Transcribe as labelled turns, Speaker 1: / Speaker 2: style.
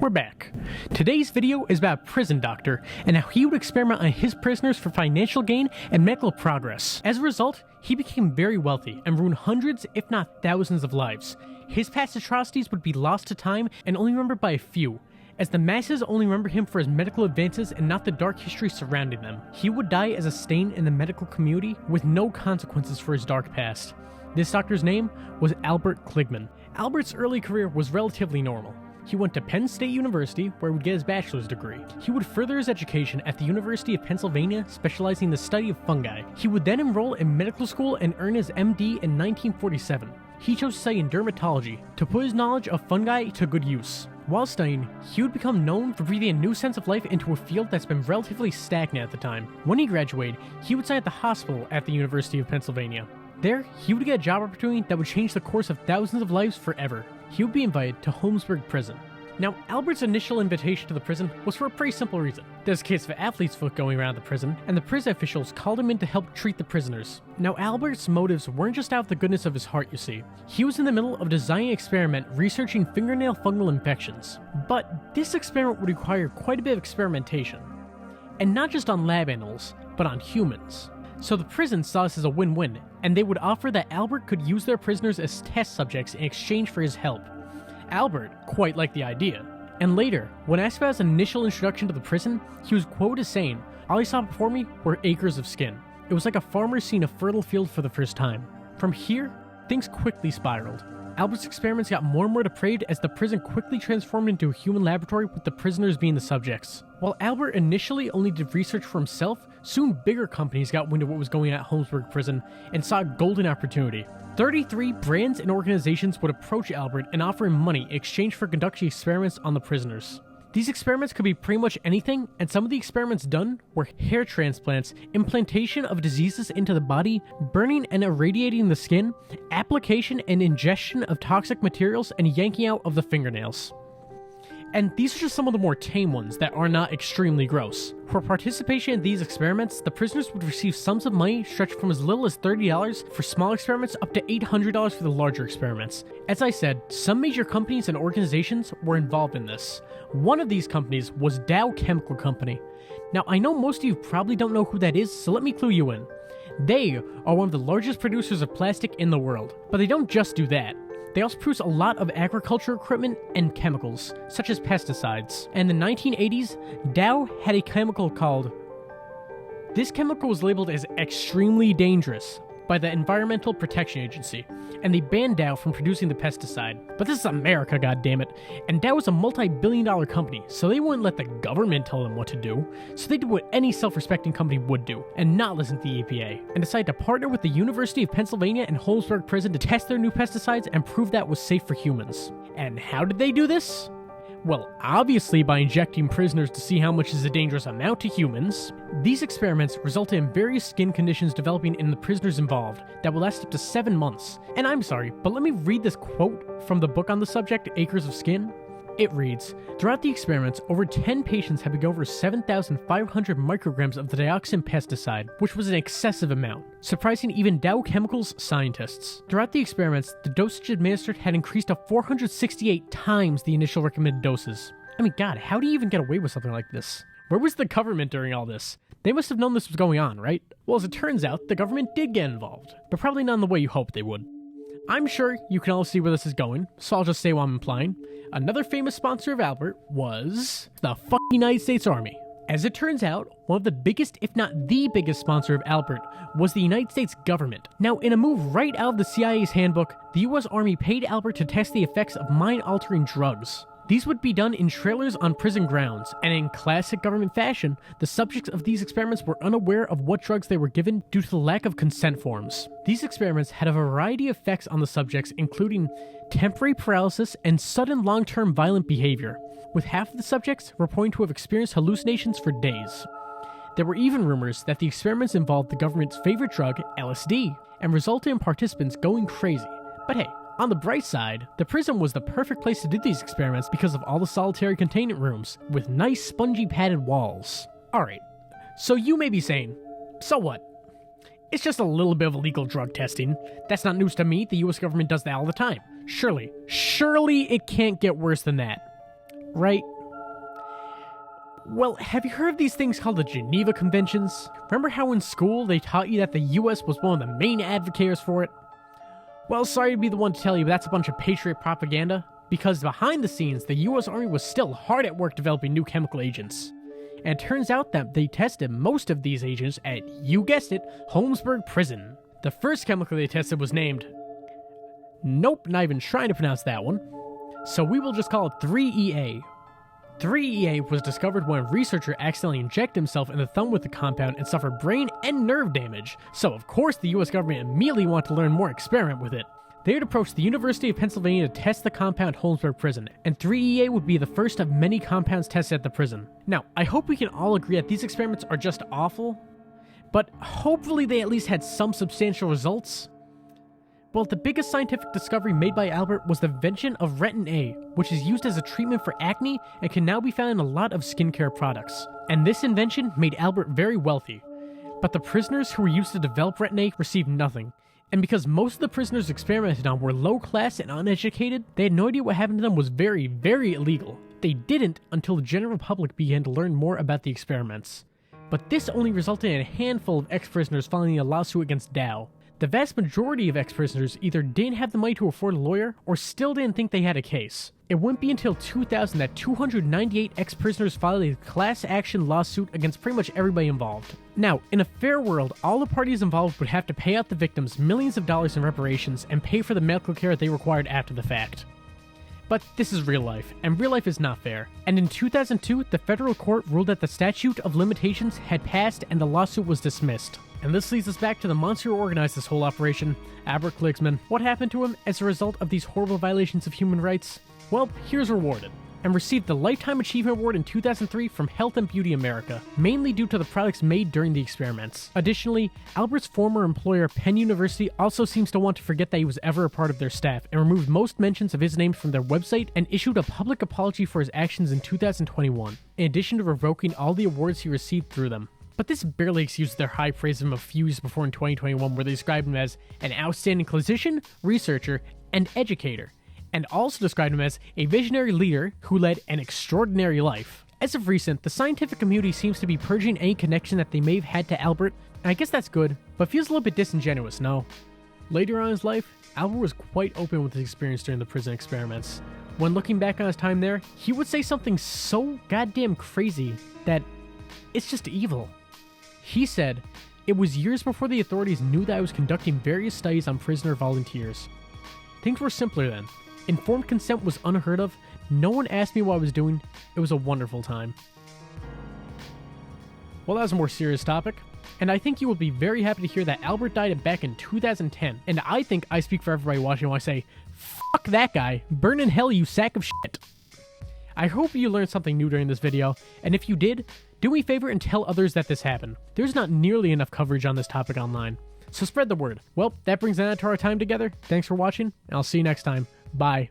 Speaker 1: We're back. Today's video is about a prison doctor and how he would experiment on his prisoners for financial gain and medical progress. As a result, he became very wealthy and ruined hundreds, if not thousands of lives. His past atrocities would be lost to time and only remembered by a few, as the masses only remember him for his medical advances and not the dark history surrounding them. He would die as a stain in the medical community with no consequences for his dark past. This doctor's name was Albert Kligman. Albert's early career was relatively normal. He went to Penn State University, where he would get his bachelor's degree. He would further his education at the University of Pennsylvania, specializing in the study of fungi. He would then enroll in medical school and earn his MD in 1947. He chose to study in dermatology to put his knowledge of fungi to good use. While studying, he would become known for breathing a new sense of life into a field that's been relatively stagnant at the time. When he graduated, he would sign at the hospital at the University of Pennsylvania. There, he would get a job opportunity that would change the course of thousands of lives forever. He would be invited to Holmesburg Prison. Now, Albert's initial invitation to the prison was for a pretty simple reason. There's a case of an athlete's foot going around the prison, and the prison officials called him in to help treat the prisoners. Now, Albert's motives weren't just out of the goodness of his heart, you see. He was in the middle of designing an experiment researching fingernail fungal infections. But this experiment would require quite a bit of experimentation. And not just on lab animals, but on humans. So the prison saw this as a win-win, and they would offer that Albert could use their prisoners as test subjects in exchange for his help. Albert quite liked the idea, and later, when asked about his initial introduction to the prison, he was quoted as saying, "All I saw before me were acres of skin. It was like a farmer seeing a fertile field for the first time." From here, things quickly spiraled. Albert's experiments got more and more depraved as the prison quickly transformed into a human laboratory with the prisoners being the subjects. While Albert initially only did research for himself, soon bigger companies got wind of what was going on at Holmesburg Prison and saw a golden opportunity. 33 brands and organizations would approach Albert and offer him money in exchange for conducting experiments on the prisoners. These experiments could be pretty much anything, and some of the experiments done were hair transplants, implantation of diseases into the body, burning and irradiating the skin, application and ingestion of toxic materials, and yanking out of the fingernails. And these are just some of the more tame ones that are not extremely gross. For participation in these experiments, the prisoners would receive sums of money stretched from as little as $30 for small experiments up to $800 for the larger experiments. As I said, some major companies and organizations were involved in this. One of these companies was Dow Chemical Company. Now, I know most of you probably don't know who that is, so let me clue you in. They are one of the largest producers of plastic in the world. But they don't just do that. They also produce a lot of agriculture equipment and chemicals, such as pesticides. And in the 1980s, Dow had a chemical called... This chemical was labeled as extremely dangerous by the Environmental Protection Agency, and they banned Dow from producing the pesticide. But this is America, goddammit, and Dow was a multi-billion-dollar company, so they wouldn't let the government tell them what to do, so they did what any self-respecting company would do, and not listen to the EPA, and decided to partner with the University of Pennsylvania and Holmesburg Prison to test their new pesticides and prove that was safe for humans. And how did they do this? Well, obviously by injecting prisoners to see how much is a dangerous amount to humans. These experiments resulted in various skin conditions developing in the prisoners involved that would last up to 7 months. And I'm sorry, but let me read this quote from the book on the subject, Acres of Skin. It reads, "Throughout the experiments, over 10 patients have been given over 7,500 micrograms of the dioxin pesticide, which was an excessive amount, surprising even Dow Chemical's scientists. Throughout the experiments, the dosage administered had increased to 468 times the initial recommended doses." I mean, God, how do you even get away with something like this? Where was the government during all this? They must have known this was going on, right? Well, as it turns out, the government did get involved, but probably not in the way you hoped they would. I'm sure you can all see where this is going, so I'll just say what I'm implying. Another famous sponsor of Albert was the fucking United States Army. As it turns out, one of the biggest, if not the biggest sponsor of Albert was the United States government. Now, in a move right out of the CIA's handbook, the US Army paid Albert to test the effects of mind-altering drugs. These would be done in trailers on prison grounds, and in classic government fashion, the subjects of these experiments were unaware of what drugs they were given due to the lack of consent forms. These experiments had a variety of effects on the subjects, including temporary paralysis and sudden long-term violent behavior, with half of the subjects reporting to have experienced hallucinations for days. There were even rumors that the experiments involved the government's favorite drug, LSD, and resulted in participants going crazy. But hey, on the bright side, the prison was the perfect place to do these experiments because of all the solitary containment rooms, with nice spongy padded walls. Alright, so you may be saying, so what? It's just a little bit of illegal drug testing. That's not news to me, the US government does that all the time. Surely it can't get worse than that. right? Well, have you heard of these things called the Geneva Conventions? Remember how in school they taught you that the US was one of the main advocates for it? Well, sorry to be the one to tell you, but that's a bunch of patriot propaganda, because behind the scenes, the US Army was still hard at work developing new chemical agents. And it turns out that they tested most of these agents at, you guessed it, Holmesburg Prison. The first chemical they tested was named... Nope, not even trying to pronounce that one. So we will just call it 3EA. 3EA was discovered when a researcher accidentally injected himself in the thumb with the compound and suffered brain and nerve damage, so of course the US government immediately wanted to learn more and experiment with it. They had approached the University of Pennsylvania to test the compound at Holmesburg Prison, and 3EA would be the first of many compounds tested at the prison. Now, I hope we can all agree that these experiments are just awful, but hopefully they at least had some substantial results. Well, the biggest scientific discovery made by Albert was the invention of Retin-A, which is used as a treatment for acne and can now be found in a lot of skincare products. And this invention made Albert very wealthy. But the prisoners who were used to develop Retin-A received nothing. And because most of the prisoners experimented on were low class and uneducated, they had no idea what happened to them was very, very illegal. They didn't until the general public began to learn more about the experiments. But this only resulted in a handful of ex-prisoners filing a lawsuit against Dow. The vast majority of ex-prisoners either didn't have the money to afford a lawyer or still didn't think they had a case. It wouldn't be until 2000 that 298 ex-prisoners filed a class action lawsuit against pretty much everybody involved. Now, in a fair world, all the parties involved would have to pay out the victims millions of dollars in reparations and pay for the medical care they required after the fact. But this is real life, and real life is not fair. And in 2002, the federal court ruled that the statute of limitations had passed and the lawsuit was dismissed. And this leads us back to the monster who organized this whole operation, Albert Kligman. What happened to him as a result of these horrible violations of human rights? Well, he was rewarded, and received the Lifetime Achievement Award in 2003 from Health and Beauty America, mainly due to the products made during the experiments. Additionally, Albert's former employer, Penn University, also seems to want to forget that he was ever a part of their staff, and removed most mentions of his name from their website and issued a public apology for his actions in 2021, in addition to revoking all the awards he received through them. But this barely excuses their high praise of him a few years before in 2021, where they described him as an outstanding clinician, researcher, and educator, and also described him as a visionary leader who led an extraordinary life. As of recent, the scientific community seems to be purging any connection that they may have had to Albert, and I guess that's good, but feels a little bit disingenuous, no? Later on in his life, Albert was quite open with his experience during the prison experiments. When looking back on his time there, he would say something so goddamn crazy that it's just evil. He said, "It was years before the authorities knew that I was conducting various studies on prisoner volunteers. Things were simpler then. Informed consent was unheard of. No one asked me what I was doing. It was a wonderful time." Well, that was a more serious topic, and I think you will be very happy to hear that Albert died back in 2010, and I think I speak for everybody watching when I say, fuck that guy, burn in hell, you sack of shit. I hope you learned something new during this video, and if you did, do me a favor and tell others that this happened. There's not nearly enough coverage on this topic online, so spread the word. Well, that brings an end to our time together. Thanks for watching, and I'll see you next time. Bye.